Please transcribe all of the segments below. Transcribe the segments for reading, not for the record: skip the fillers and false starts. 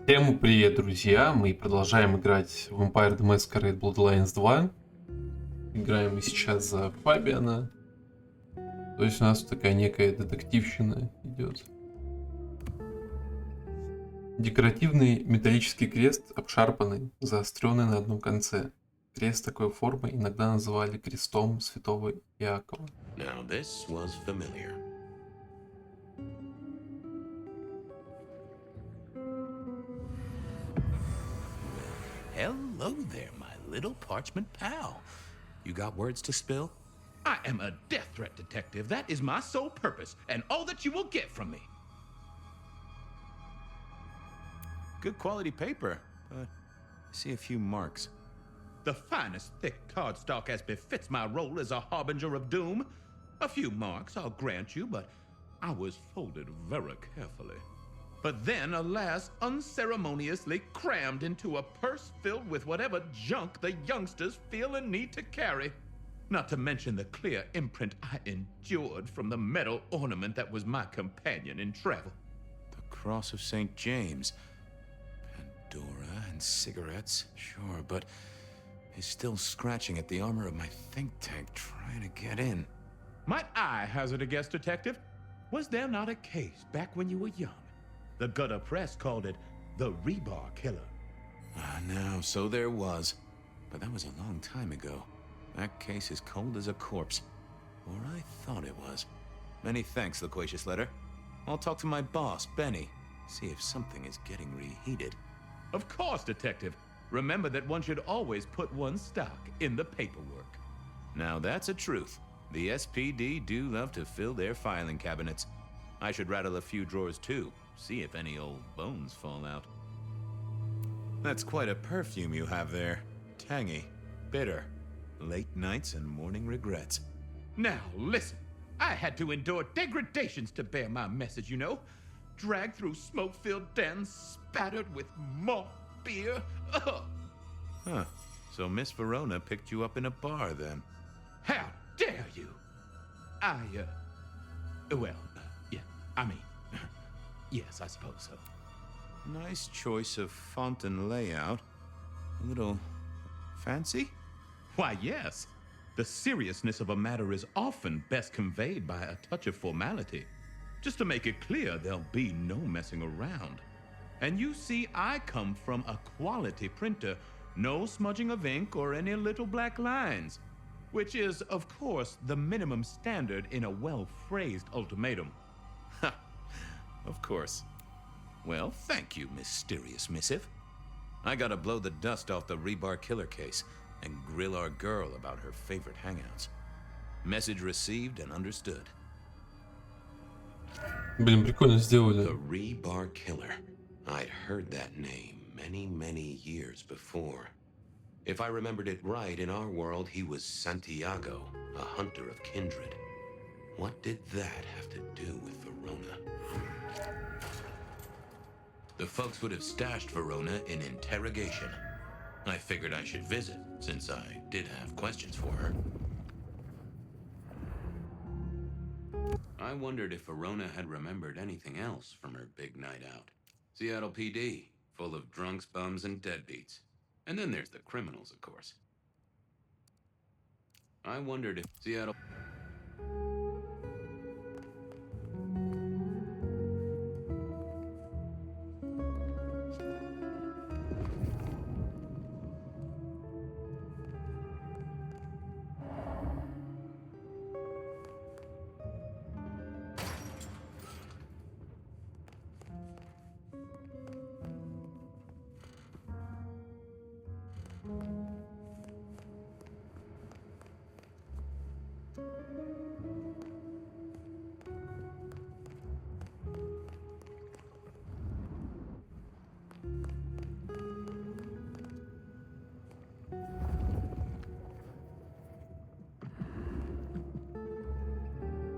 Всем привет, друзья! Мы продолжаем играть в Vampire the Masquerade Bloodlines 2. Играем мы сейчас за Фабиана. То есть у нас такая некая детективщина идет. Декоративный металлический крест, обшарпанный, заостренный на одном конце. Крест такой формы иногда называли крестом святого Иакова. Now this was familiar. Hello there, my little parchment pal. You got words to spill? I am a death threat detective. That is my sole purpose, and all that you will get from me. Good quality paper, but I see a few marks. The finest thick cardstock as befits my role as a harbinger of doom. A few marks, I'll grant you, but I was folded very carefully. But then, alas, unceremoniously crammed into a purse filled with whatever junk the youngsters feel a need to carry. Not to mention the clear imprint I endured from the metal ornament that was my companion in travel. The Cross of St. James. Pandora and cigarettes, sure, but he's still scratching at the armor of my think tank trying to get in. Might I hazard a guess, detective? Was there not a case back when you were young? The gutter press called it the rebar killer. No, so there was. But that was a long time ago. That case is cold as a corpse. Or I thought it was. Many thanks, loquacious letter. I'll talk to my boss, Benny. See if something is getting reheated. Of course, detective. Remember that one should always put one's stock in the paperwork. Now that's a truth. The SPD do love to fill their filing cabinets. I should rattle a few drawers too. See if any old bones fall out. That's quite a perfume you have there. Tangy, bitter, late nights and morning regrets. Now, listen. I had to endure degradations to bear my message, you know. Dragged through smoke-filled dens, spattered with malt beer. Ugh. Huh. So Miss Verona picked you up in a bar then? How dare you? Yeah, I mean, yes, I suppose so. Nice choice of font and layout. A little fancy? Why, yes. The seriousness of a matter is often best conveyed by a touch of formality. Just to make it clear, there'll be no messing around. And you see, I come from a quality printer. No smudging of ink or any little black lines. Which is, of course, the minimum standard in a well-phrased ultimatum. Ha! Of course. Well, thank you, mysterious missive. I gotta blow the dust off the rebar killer case and grill our girl about her favorite hangouts. Message received and understood. Блин, прикольно сделали. The rebar killer. I'd heard that name many years before. If I remembered it right, in our world, he was Santiago, a hunter of kindred. What did that have to do with Verona? The folks would have stashed Verona in interrogation. I figured I should visit, since I did have questions for her. I wondered if Verona had remembered anything else from her big night out. Seattle PD, full of drunks, bums, and deadbeats. And then there's the criminals, of course. I wondered if Seattle...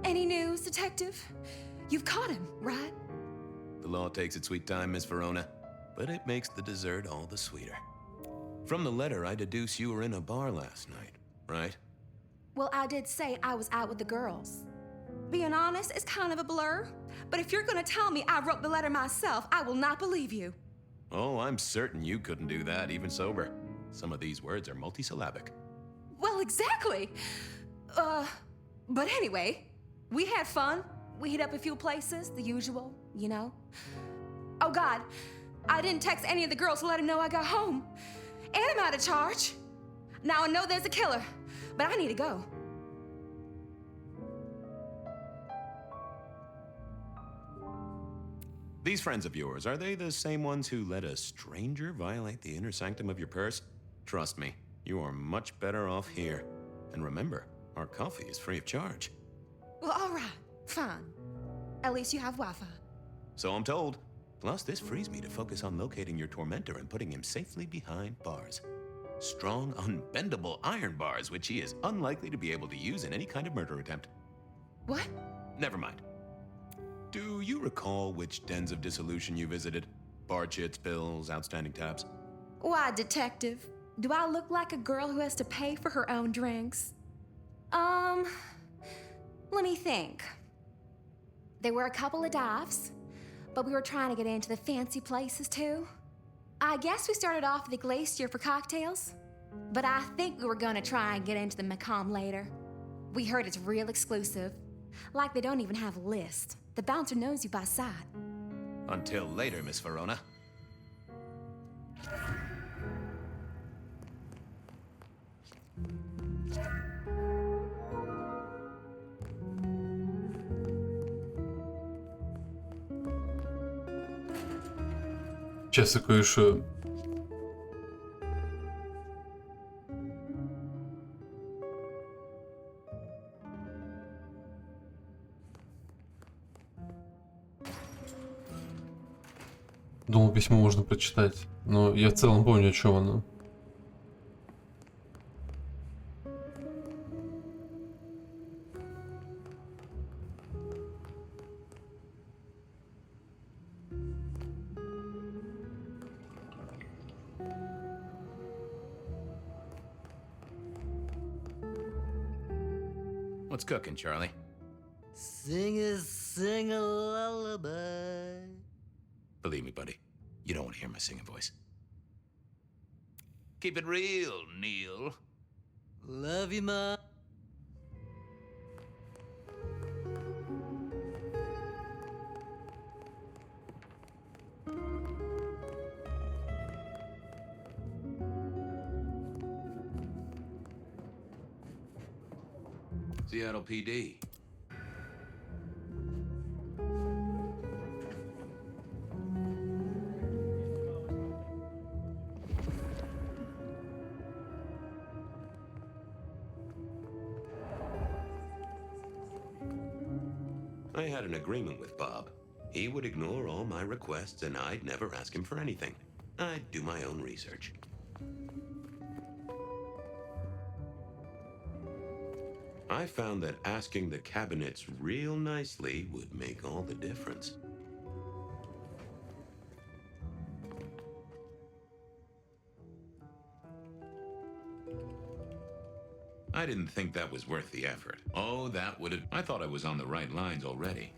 Any news, detective? You've caught him, right? The law takes its sweet time, Miss Verona, but it makes the dessert all the sweeter. From the letter, I deduce you were in a bar last night, right? Well, I did say I was out with the girls. Being honest is kind of a blur, but if you're gonna tell me I wrote the letter myself, I will not believe you. Oh, I'm certain you couldn't do that, even sober. Some of these words are multisyllabic. Well, exactly. But anyway, we had fun. We hit up a few places, the usual, you know. Oh God, I didn't text any of the girls to let them know I got home. And I'm out of charge. Now I know there's a killer, but I need to go. These friends of yours, are they the same ones who let a stranger violate the inner sanctum of your purse? Trust me, you are much better off here. And remember, our coffee is free of charge. Well, all right, fine. At least you have Wi-Fi. So I'm told. Plus, this frees me to focus on locating your tormentor and putting him safely behind bars. Strong, unbendable iron bars, which he is unlikely to be able to use in any kind of murder attempt. What? Never mind. Do you recall which dens of dissolution you visited? Bar chits, bills, outstanding tabs? Why, detective? Do I look like a girl who has to pay for her own drinks? Let me think. There were a couple of dives, but we were trying to get into the fancy places too. I guess we started off at the Glacier for cocktails, but I think we were gonna try and get into the Macomb later. We heard it's real exclusive, like they don't even have a list. The bouncer knows you by sight. Until later, Miss Verona. Сейчас я кое-что... Думал, письмо можно прочитать, но я в целом помню, о чем оно. What's cooking, Charlie? Sing a lullaby. Believe me, buddy, you don't want to hear my singing voice. Keep it real, Neil. Love you, Ma. Seattle PD. I had an agreement with Bob. He would ignore all my requests and I'd never ask him for anything. I'd do my own research. I found that asking the cabinets real nicely would make all the difference. I didn't think that was worth the effort. Oh, that would have... I thought I was on the right lines already.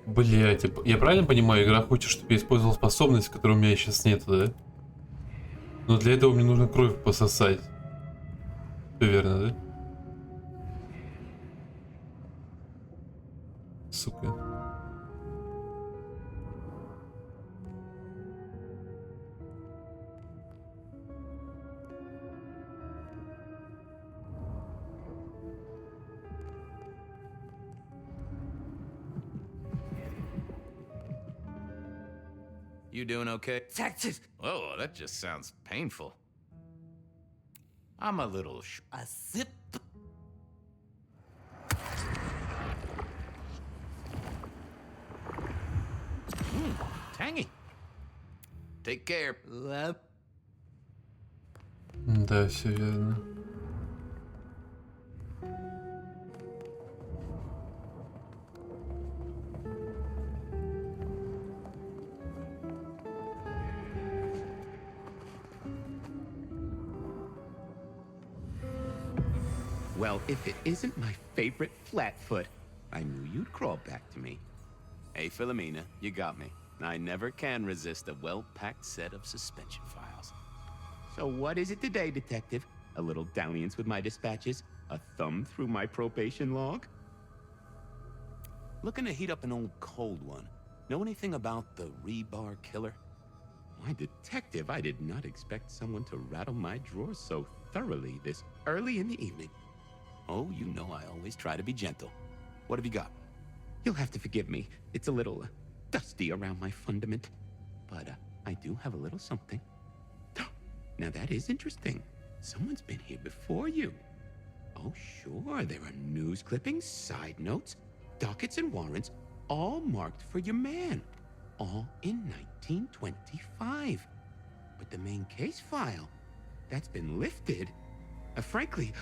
Блять, я правильно понимаю, игра хочет, чтобы я использовал способность, которой у меня сейчас нет, да? Но для этого мне нужно кровь пососать. Все верно, да? Сука. You doing okay? Detective, Whoa, that just sounds painful. I'm a little a sip. tangy. Take care. Love. Да, все верно. Well, if it isn't my favorite Flatfoot, I knew you'd crawl back to me. Hey, Philomena, you got me. I never can resist a well-packed set of suspension files. So what is it today, Detective? A little dalliance with my dispatches? A thumb through my probation log? Looking to heat up an old cold one. Know anything about the rebar killer? Why, Detective, I did not expect someone to rattle my drawers so thoroughly this early in the evening. Oh, you know I always try to be gentle. What have you got? You'll have to forgive me. It's a little dusty around my fundament. But I do have a little something. Now that is interesting. Someone's been here before you. Oh, sure, there are news clippings, side notes, dockets and warrants, all marked for your man. All in 1925. But the main case file, that's been lifted. Frankly,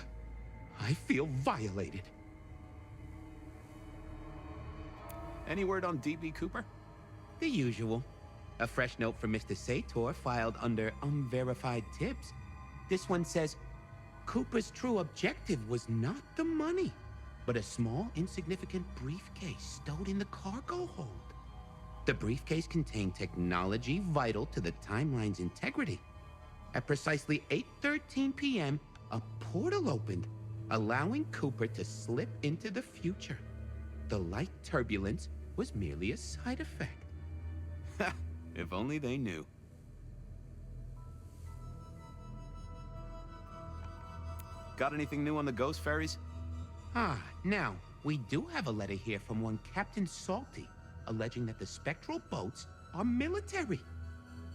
I feel violated. Any word on D.B. Cooper? The usual. A fresh note from Mr. Sator filed under unverified tips. This one says, Cooper's true objective was not the money, but a small, insignificant briefcase stowed in the cargo hold. The briefcase contained technology vital to the timeline's integrity. At precisely 8:13 p.m., a portal opened, allowing Cooper to slip into the future. The light turbulence was merely a side effect. Ha! If only they knew. Got anything new on the ghost ferries? Now, we do have a letter here from one Captain Salty, alleging that the spectral boats are military.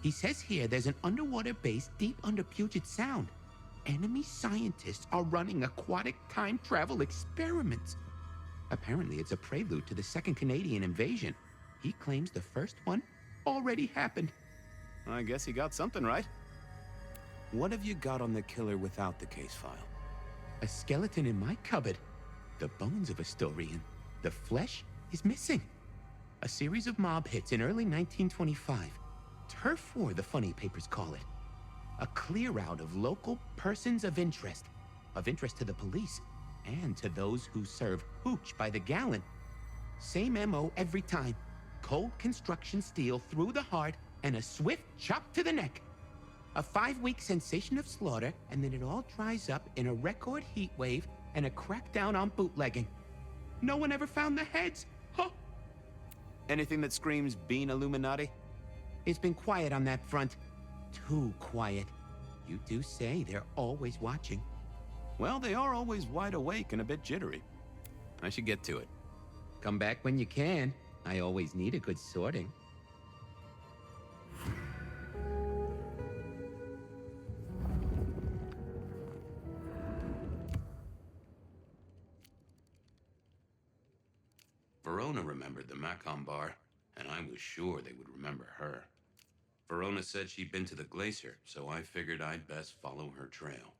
He says here there's an underwater base deep under Puget Sound. Enemy scientists are running aquatic time travel experiments. Apparently, it's a prelude to the second Canadian invasion. He claims the first one already happened. I guess he got something right. What have you got on the killer without the case file? A skeleton in my cupboard. The bones of a Storian. The flesh is missing. A series of mob hits in early 1925. Turf war, the funny papers call it. A clear out of local persons of interest to the police, and to those who serve hooch by the gallon. Same MO every time. Cold construction steel through the heart and a swift chop to the neck. A 5-week sensation of slaughter, and then it all dries up in a record heat wave and a crackdown on bootlegging. No one ever found the heads. Huh. Anything that screams Bean Illuminati? It's been quiet on that front. Too quiet. You do say they're always watching. Well, they are always wide awake and a bit jittery. I should get to it. Come back when you can. I always need a good sorting. Verona remembered the Macon bar, and I was sure they would remember her. Verona said she'd been to the glacier, so I figured I'd best follow her trail.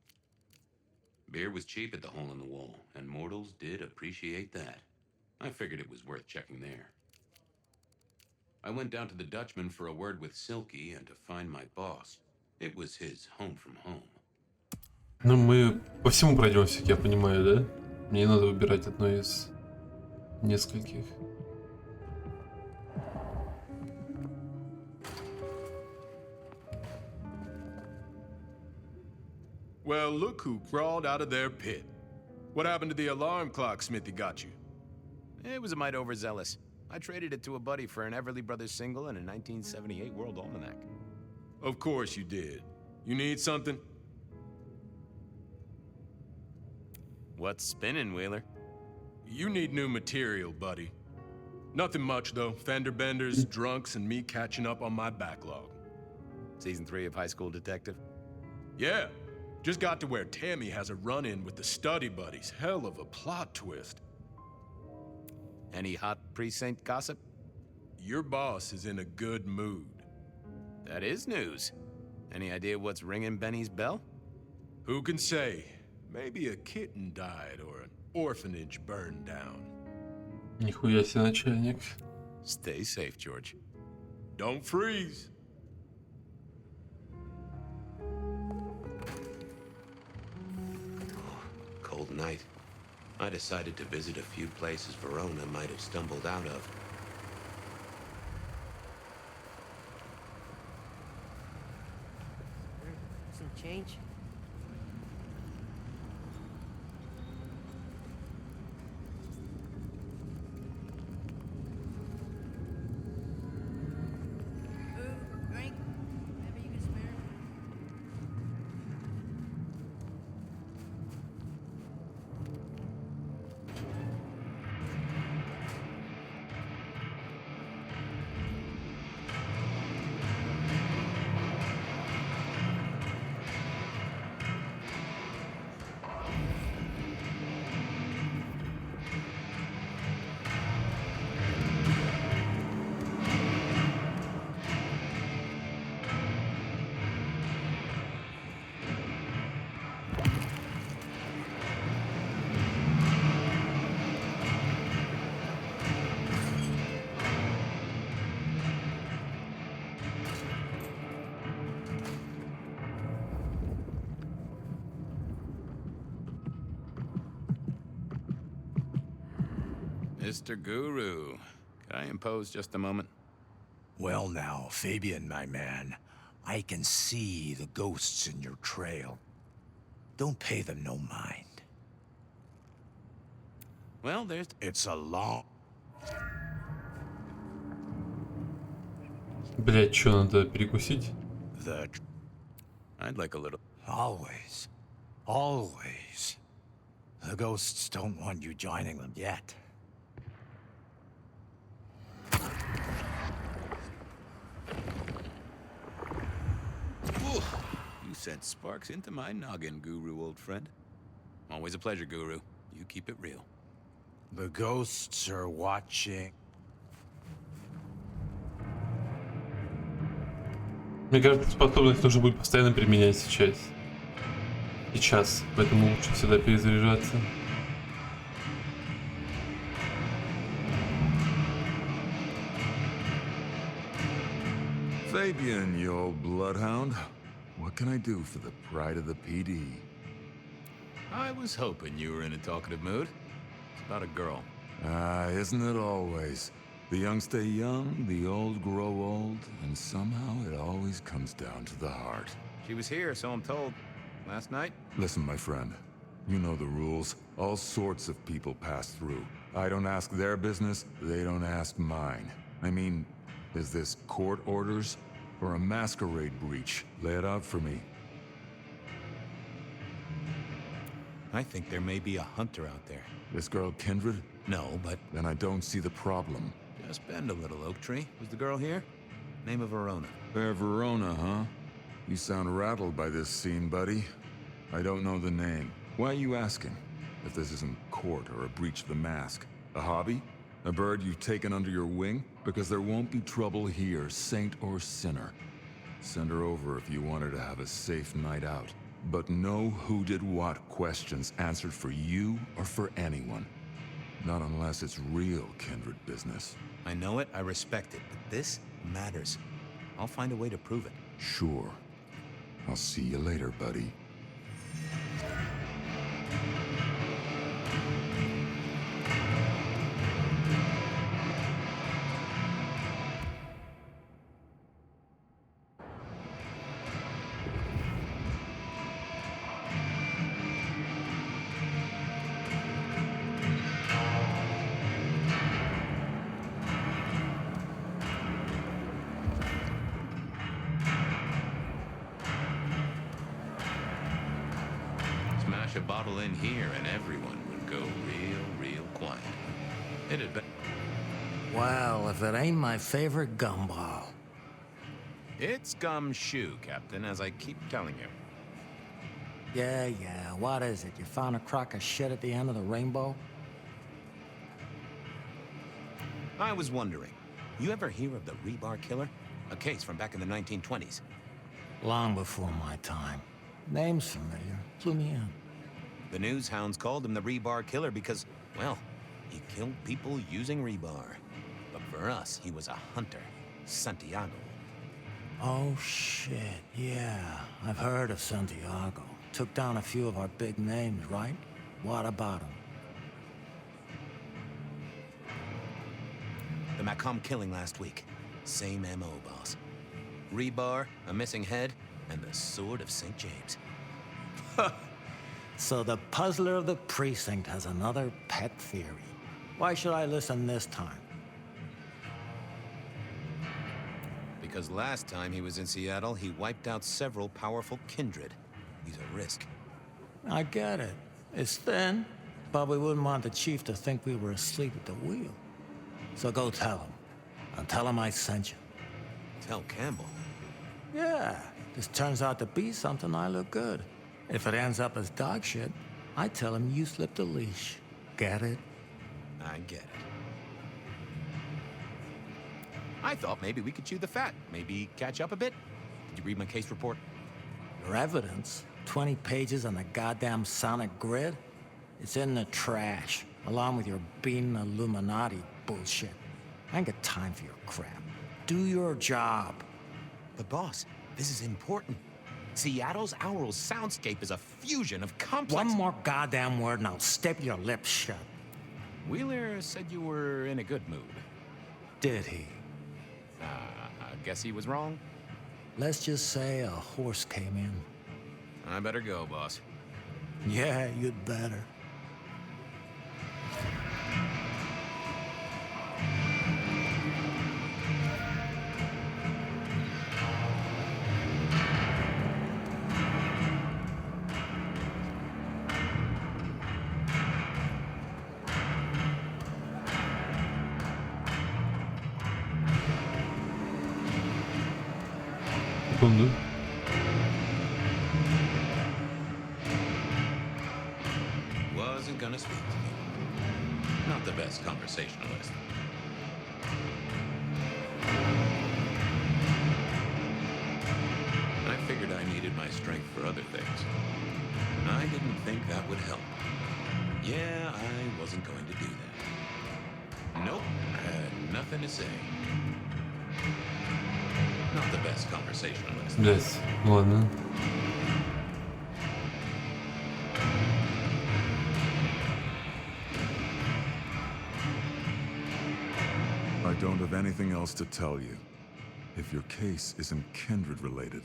Beer was cheap at the Hole in the Wall, and mortals did appreciate that. I figured it was worth checking there. I went down to the Dutchman for a word with Silky and to find my boss. It was his home from home. Ну, мы по всему пройдемся, как я понимаю, да? Мне надо выбирать одно из нескольких. Well, look who crawled out of their pit. What happened to the alarm clock Smithy got you? It was a mite overzealous. I traded it to a buddy for an Everly Brothers single and a 1978 World Almanac. Of course you did. You need something? What's spinning, Wheeler? You need new material, buddy. Nothing much, though. Fender benders, drunks, and me catching up on my backlog. Season 3 of High School Detective? Yeah. Just got to where Tammy has a run-in with the study buddies. Hell of a plot twist. Any hot precinct gossip? Your boss is in a good mood. That is news. Any idea what's ringing Benny's bell? Who can say? Maybe a kitten died or an orphanage burned down. Нихуя себе начальник. Stay safe, George. Don't freeze. Cold night, I decided to visit a few places Verona might have stumbled out of. Some change? Drink? Whatever you can spare. Mr. Guru, can I impose just a moment? Well now, Fabian, my man, I can see the ghosts in your trail. Don't pay them no mind. Well, there's... It's a long... Блять, что надо перекусить? The... I'd like a little... Always. Always. The ghosts don't want you joining them yet. You sent sparks into my noggin, Guru, old friend. Always a pleasure, Guru. You keep it real. The ghosts are watching... Мне кажется, способность нужно будет постоянно применять сейчас, поэтому лучше всегда перезаряжаться. Fabian, you old bloodhound. What can I do for the pride of the PD? I was hoping you were in a talkative mood. It's about a girl. Isn't it always? The young stay young, the old grow old, and somehow it always comes down to the heart. She was here, so I'm told. Last night? Listen, my friend. You know the rules. All sorts of people pass through. I don't ask their business, they don't ask mine. I mean, is this court orders or a masquerade breach? Lay it out for me. I think there may be a hunter out there. This girl Kindred? No, but Then I don't see the problem. just bend a little, Oak Tree. Was the girl here? Name of Verona. Fair Verona, huh? You sound rattled by this scene, buddy. I don't know the name. Why are you asking? If this isn't court or a breach of the mask. A hobby? A bird you've taken under your wing? Because there won't be trouble here, saint or sinner. Send her over if you want her to have a safe night out. But no who did what questions answered for you or for anyone. Not unless it's real kindred business. I know it, I respect it, but this matters. I'll find a way to prove it. Sure. I'll see you later, buddy. Smash a bottle in here and everyone would go real quiet. It'd be... Well, if it ain't my favorite gumball. It's gumshoe, Captain, as I keep telling you. Yeah, what is it? You found a crock of shit at the end of the rainbow? I was wondering, you ever hear of the rebar killer? A case from back in the 1920s. Long before my time. Name's familiar. Clue me in. The news hounds called him the rebar killer because, well, he killed people using rebar. But for us, he was a hunter. Santiago. Oh, shit. Yeah, I've heard of Santiago. Took down a few of our big names, right? What about him? The Macomb killing last week. Same MO, boss. Rebar, a missing head, and the Sword of St. James. So the puzzler of the precinct has another pet theory. Why should I listen this time? Because last time he was in Seattle, he wiped out several powerful kindred. He's a risk. I get it. It's thin, but we wouldn't want the chief to think we were asleep at the wheel. So go tell him. And tell him I sent you. Tell Campbell. Yeah, this turns out to be something I look good. If it ends up as dog shit, I tell him you slipped a leash. Get it? I get it. I thought maybe we could chew the fat. Maybe catch up a bit. Did you read my case report? Your evidence? 20 pages on a goddamn sonic grid? It's in the trash, along with your bean Illuminati bullshit. I ain't got time for your crap. Do your job. But boss, this is important. Seattle's aural soundscape is a fusion of complex... One more goddamn word and I'll staple your lips shut. Wheeler said you were in a good mood. Did he? I guess he was wrong. Let's just say a horse came in. I better go, boss. Yeah, you'd better. Секунду. Wasn't gonna speak to me. Not the best conversationalist. I figured I needed my strength for other things. I didn't think that would help. Yeah, I wasn't going to do that. Nope, I had nothing to say. Not the best conversationalist. Блять, ладно. I don't have anything else to tell you. If your case isn't kindred related,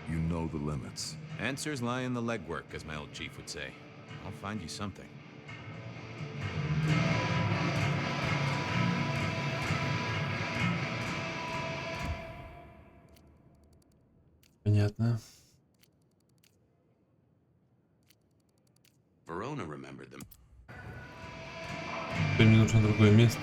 you know the limits. Answers lie in the legwork, as my old chief would say. I'll find you something. Понятно. Verona remembered them. Теперь мне нужно другое место.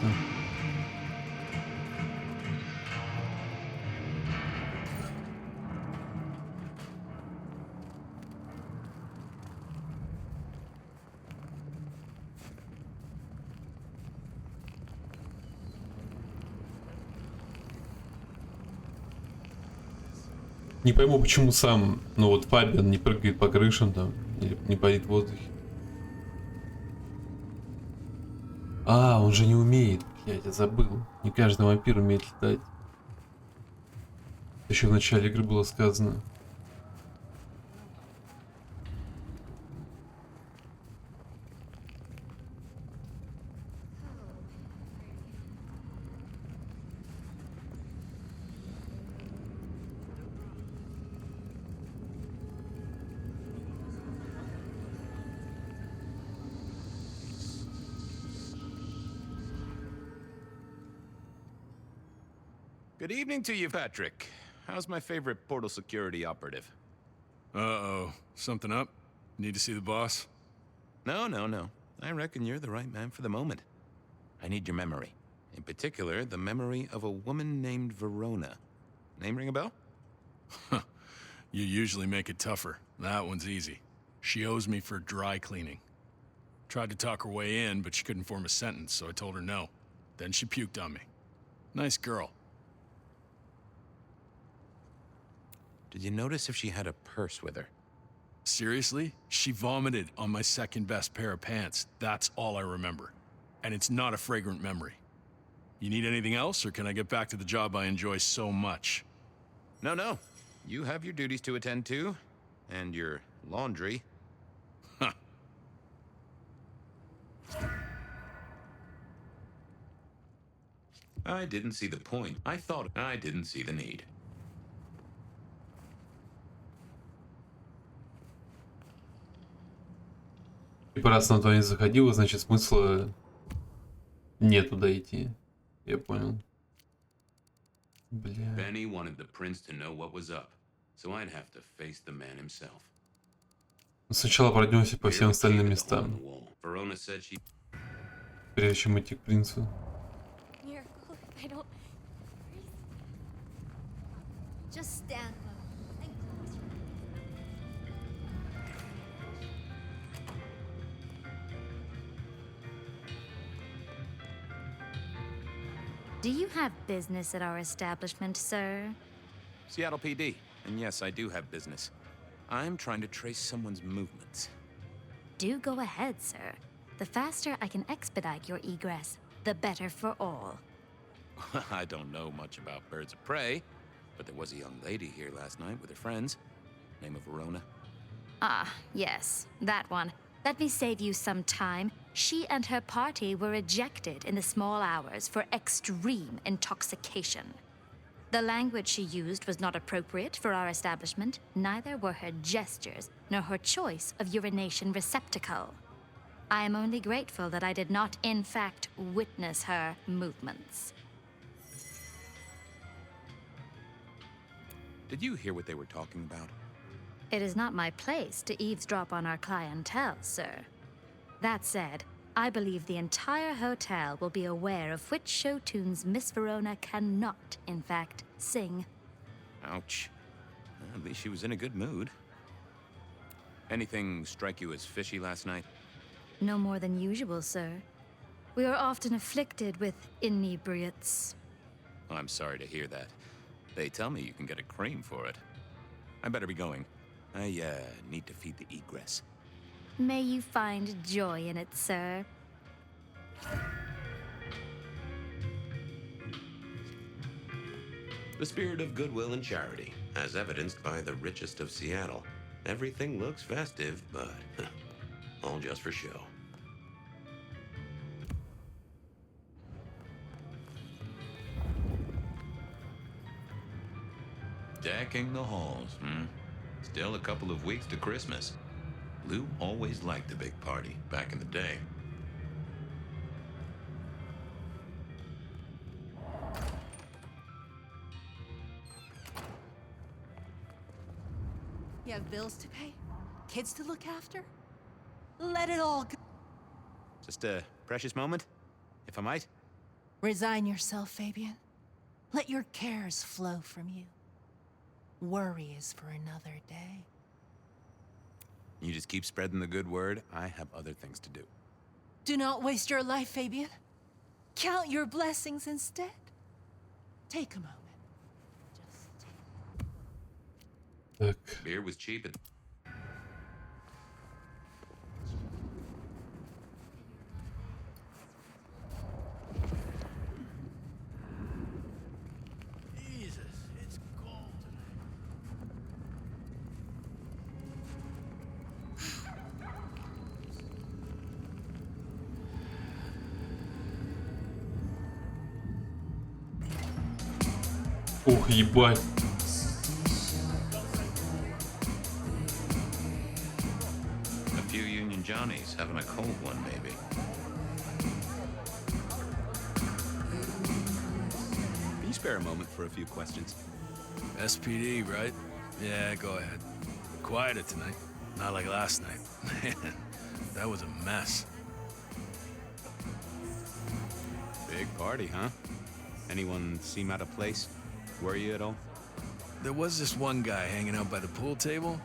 Не пойму, почему сам, ну вот Фабиан не прыгает по крышам там, или не парит в воздухе. А, он же не умеет, блядь, я забыл. Не каждый вампир умеет летать. Еще в начале игры было сказано. Good evening to you, Patrick. How's my favorite portal security operative? Uh-oh. Something up? Need to see the boss? No. I reckon you're the right man for the moment. I need your memory. In particular, the memory of a woman named Verona. Name ring a bell? You usually make it tougher. That one's easy. She owes me for dry cleaning. Tried to talk her way in, but she couldn't form a sentence, so I told her no. Then she puked on me. Nice girl. Did you notice if she had a purse with her? Seriously? She vomited on my second best pair of pants. That's all I remember. And it's not a fragrant memory. You need anything else, or can I get back to the job I enjoy so much? No. You have your duties to attend to, and your laundry. I didn't see the point. I thought I didn't see the need. Типа раз на то не заходила, значит смысла нет туда идти. Я понял. Бля. Benny wanted the prince to know what was up, so I'd have to face the man himself. Сначала пройдемся по всем остальным местам, Verona said she... прежде чем идти к принцу. Here, I don't. Just stand low and close your Do you have business at our establishment, sir? Seattle PD. And yes, I do have business. I'm trying to trace someone's movements. Do go ahead, sir. The faster I can expedite your egress, the better for all. I don't know much about birds of prey, but there was a young lady here last night with her friends. Name of Verona. Ah, yes, that one. Let me save you some time. She and her party were ejected in the small hours for extreme intoxication. The language she used was not appropriate for our establishment, neither were her gestures, nor her choice of urination receptacle. I am only grateful that I did not, in fact, witness her movements. Did you hear what they were talking about? It is not my place to eavesdrop on our clientele, sir. That said, I believe the entire hotel will be aware of which show tunes Miss Verona cannot, in fact, sing. Ouch. At least she was in a good mood. Anything strike you as fishy last night? No more than usual, sir. We are often afflicted with inebriates. Oh, I'm sorry to hear that. They tell me you can get a cream for it. I better be going. I, need to feed the egress. May you find joy in it, sir. The spirit of goodwill and charity, as evidenced by the richest of Seattle. Everything looks festive, but all just for show. Decking the halls, Still a couple of weeks to Christmas. Lou always liked the big party back in the day. You have bills to pay? Kids to look after? Let it all go. Just a precious moment, if I might. Resign yourself, Fabian. Let your cares flow from you. Worry is for another day. You just keep spreading the good word. I have other things to do. Do not waste your life, Fabian. Count your blessings instead. Take a moment. Just take. Beer was cheap at... Ух, ебать. A few Union Johnnies having a cold one, maybe. Can you spare a moment for a few questions? SPD, right? Yeah, go ahead. Quieter tonight. Not like last night. Man, that was a mess. Big party, huh? Anyone seem out of place? Were you at all? There was this one guy hanging out by the pool table.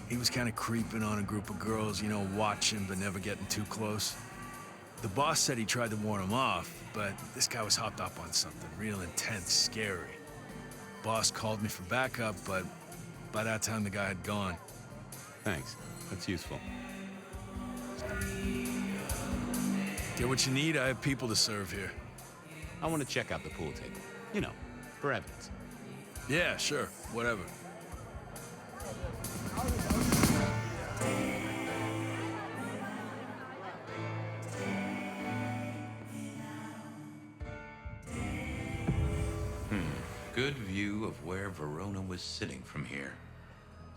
He was kind of creeping on a group of girls, you know, watching but never getting too close. The boss said he tried to warn him off, but this guy was hopped up on something real intense, scary. Boss called me for backup, but by that time the guy had gone. Thanks. That's useful. Get what you need, I have people to serve here. I want to check out the pool table. You know, for evidence. Yeah, sure, whatever. good view of where Verona was sitting from here.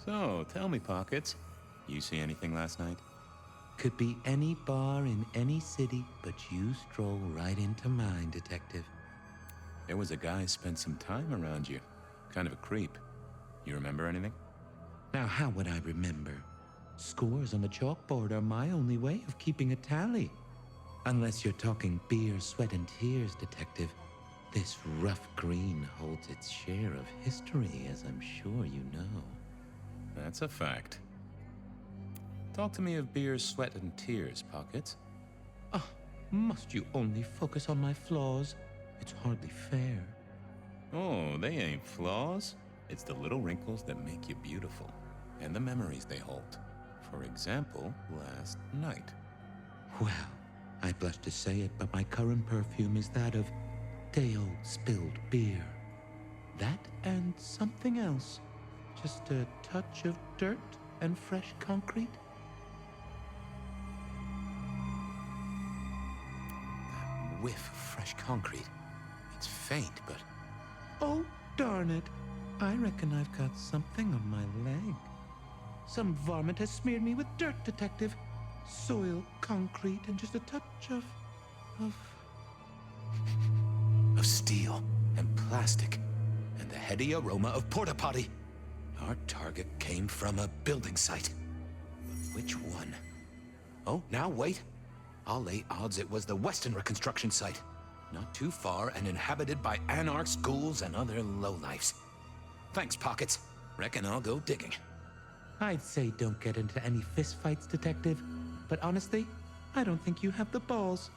So, tell me, Pockets, you see anything last night? Could be any bar in any city, but you stroll right into mine, Detective. There was a guy spent some time around you. Kind of a creep. You remember anything? Now, how would I remember? Scores on the chalkboard are my only way of keeping a tally. Unless you're talking beer, sweat, and tears, Detective. This rough green holds its share of history, as I'm sure you know. That's a fact. Talk to me of beer, sweat, and tears, Pockets. Ah, must you only focus on my flaws? It's hardly fair. Oh, they ain't flaws. It's the little wrinkles that make you beautiful, and the memories they hold. For example, last night. Well, I blush to say it, but my current perfume is that of day-old spilled beer. That and something else. Just a touch of dirt and fresh concrete. That whiff of fresh concrete. It's faint, but... Oh, darn it. I reckon I've got something on my leg. Some varmint has smeared me with dirt, Detective. Soil, concrete, and just a touch of steel and plastic and the heady aroma of porta potty. Our target came from a building site. But which one? Oh, now wait. I'll lay odds it was the Westenra construction site. Not too far and inhabited by anarchs, ghouls, and other lowlifes. Thanks, Pockets. Reckon I'll go digging. I'd say don't get into any fistfights, Detective. But honestly, I don't think you have the balls.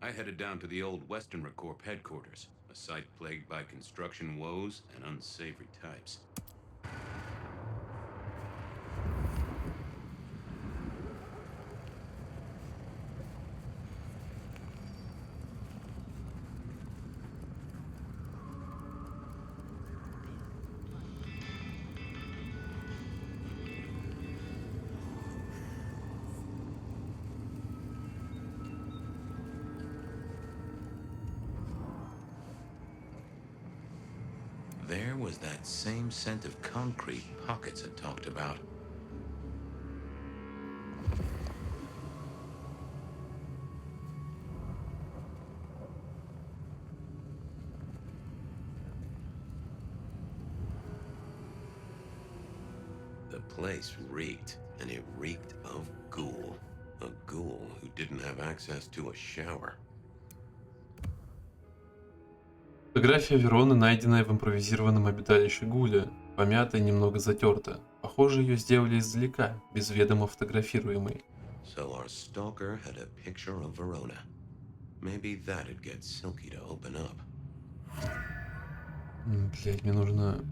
I headed down to the old Westenra Corp headquarters, a site plagued by construction woes and unsavory types. There was that same scent of concrete Pockets had talked about. The place reeked, and it reeked of ghoul. A ghoul who didn't have access to a shower. Фотография Вероны, найденная в импровизированном обиталище Гуля, помята и немного затерта. Похоже, ее сделали издалека, без ведома фотографируемой. So our stalker had a picture of Verona. Maybe that'd get Silky to open up. Блять, мне нужно...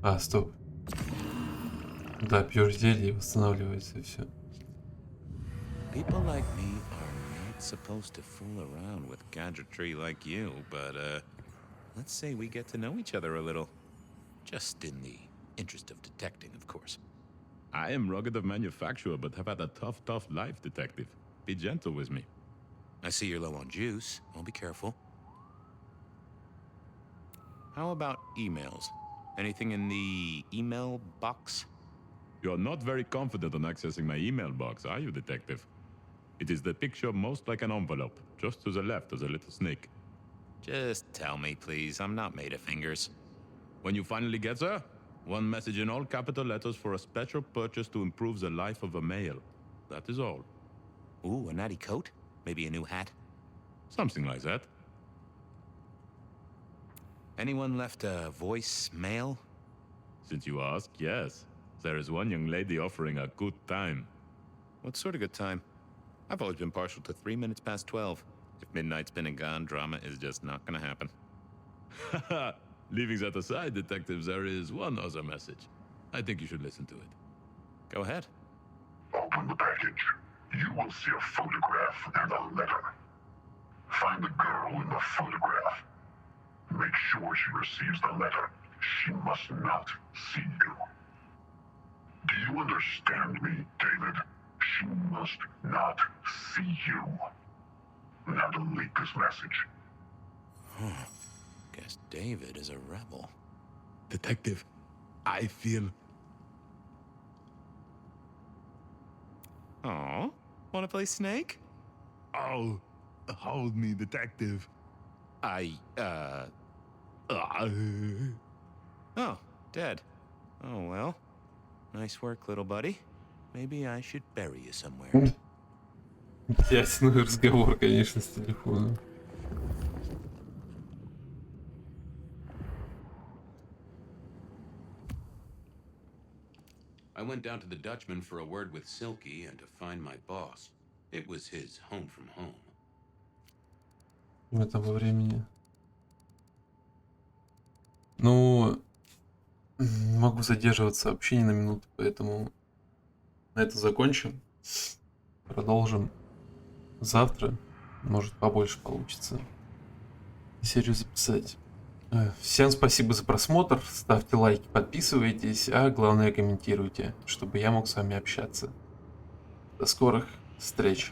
А, стоп. Да, пьешь зелье и восстанавливается, и все. People like me are not supposed to fool around with gadgetry like you, but, let's say we get to know each other a little. Just in the interest of detecting, of course. I am rugged of manufacture, but have had a tough life, Detective. Be gentle with me. I see you're low on juice. I'll be careful. How about emails? Anything in the email box? You're not very confident on accessing my email box, are you, Detective? It is the picture most like an envelope, just to the left of the little snake. Just tell me, please. I'm not made of fingers. When you finally get there, one message in all capital letters for a special purchase to improve the life of a male. That is all. Ooh, a natty coat? Maybe a new hat? Something like that. Anyone left a voicemail? Since you ask, yes. There is one young lady offering a good time. What sort of good time? I've always been partial to 3 minutes past 12. If midnight's been and gone, drama is just not gonna happen. Haha, leaving that aside, Detective, there is one other message. I think you should listen to it. Go ahead. Open the package. You will see a photograph and a letter. Find the girl in the photograph. Make sure she receives the letter. She must not see you. Do you understand me, David? She must not see you. Now delete this message. Guess David is a rebel. Detective, I feel... Aw, wanna play Snake? Oh, hold me, detective. Oh, dead. Oh, well. Nice work, little buddy. Maybe I should bury you somewhere. Ясный разговор, конечно, с телефоном. I went down to the Dutchman for a word with Silky and to find my boss. It was his home from home. Этого времени. Ну, могу задерживаться вообще не на минуту, поэтому на это закончим. Продолжим завтра. Может, побольше получится серию записать. Всем спасибо за просмотр. Ставьте лайки, подписывайтесь, а главное комментируйте, чтобы я мог с вами общаться. До скорых встреч.